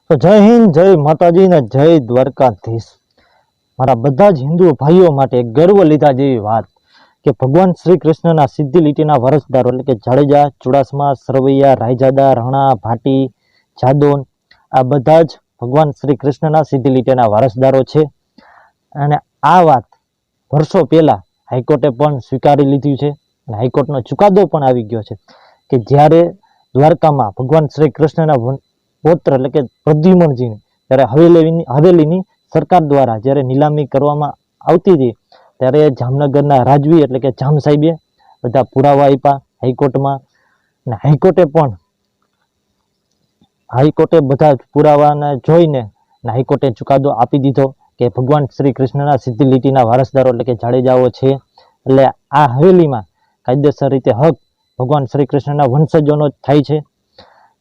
તો જય હિન્દ, જય માતાજી ને જય દ્વારકાધીશ। મારા બધા જ હિન્દુ ભાઈઓ માટે ગર્વ લીધા જેવી વાત કે ભગવાન શ્રી કૃષ્ણના સીધી લીટીના વારસદારો એટલે કે જાડેજા, ચુડાસમા, સરવૈયા, રાયજાદા, રાણા, ભાટી, જાદોન આ બધા જ ભગવાન શ્રી કૃષ્ણના સીધી લીટીના વારસદારો છે। અને આ વાત વર્ષો પહેલા હાઈકોર્ટે પણ સ્વીકારી લીધી છે અને હાઈકોર્ટનો ચુકાદો પણ આવી ગયો છે કે જ્યારે દ્વારકામાં ભગવાન શ્રી કૃષ્ણના પૌત્ર એટલે કે પ્રદ્યુમનજીને ત્યારે હવેલીની સરકાર દ્વારા જ્યારે નીલામી કરવામાં આવતી હતી ત્યારે જામનગરના રાજવી એટલે કે જામ સાહેબે બધા પુરાવા આપ્યા હાઈકોર્ટમાં અને હાઈકોર્ટે બધા પુરાવાને જોઈને હાઈકોર્ટે ચુકાદો આપી દીધો કે ભગવાન શ્રી કૃષ્ણના સીધી લીટીના વારસદારો એટલે કે જાડેજાઓ છે। એટલે આ હવેલીમાં કાયદેસર રીતે હક ભગવાન શ્રી કૃષ્ણના વંશજોનો જ થાય છે।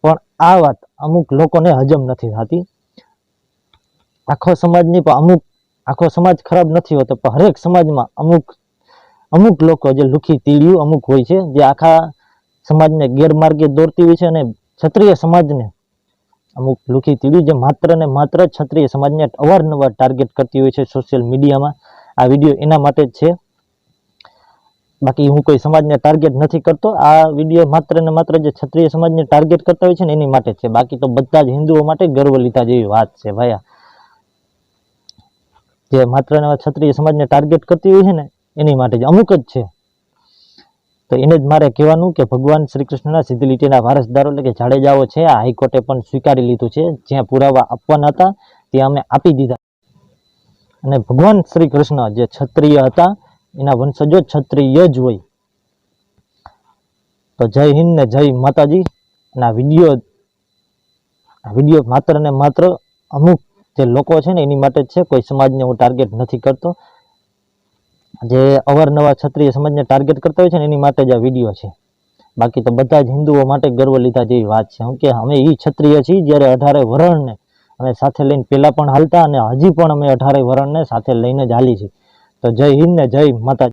પણ આ વાત અમુક લોકોને હજમ નથી થતી। આખો સમાજની પણ આખો સમાજ ખરાબ નથી હોતો, પણ હરેક સમાજમાં અમુક લોકો જે લુખી તીડિયું અમુક હોય છે જે આખા સમાજને ગેરમાર્ગે દોરતી હોય છે અને ક્ષત્રિય સમાજને અમુક લુખી તીડિયું જે માત્ર ને માત્ર ક્ષત્રિય સમાજને અવારનવાર ટાર્ગેટ કરતી હોય છે સોશિયલ મીડિયામાં। આ વિડીયો એના માટે જ છે, બાકી હું કોઈ સમાજને ટાર્ગેટ નથી કરતો। આ વિડીયો માત્ર ને માત્ર જે ક્ષત્રિય સમાજને ટાર્ગેટ કરતા હોય છે ને એની માટે છે, બાકી તો બધા જ હિન્દુઓ માટે ગર્વ લીધા જેવી વાત છે ભાઈ। જે માત્ર ને ક્ષત્રિય સમાજને ટાર્ગેટ કરતી હોય છે ને એની માટે જ અમુક જ છે। તો એને જ મારે કહેવાનું કે ભગવાન શ્રી કૃષ્ણના સીધી લીટીના વારસદારો એટલે કે જાડેજાઓ છે આ હાઈકોર્ટે પણ સ્વીકારી લીધું છે। જ્યાં પુરાવા આપવાના હતા ત્યાં અમે આપી દીધા અને ભગવાન શ્રી કૃષ્ણ જે ક્ષત્રિય હતા એના વંશજો ક્ષત્રિય જ હોય। તો જય હિન્દ ને જય માતાજી। અને આ વિડીયો માત્ર ને માત્ર અમુક જે લોકો છે ને એની માટે જ છે, કોઈ સમાજને હું ટાર્ગેટ નથી કરતો। જે અવારનવાર ક્ષત્રિય સમાજને ટાર્ગેટ કરતા હોય છે ને એની માટે જ આ વિડીયો છે, બાકી તો બધા જ હિન્દુઓ માટે ગર્વ લીધા જેવી વાત છે। કેમ કે અમે એ ક્ષત્રિય છીએ જ્યારે 18 વરણને અમે સાથે લઈને પહેલા પણ હાલતા અને હજી પણ અમે 18 વરણને સાથે લઈને જ હાલી છીએ। તો જય હિન્દ ને જય માતાજી।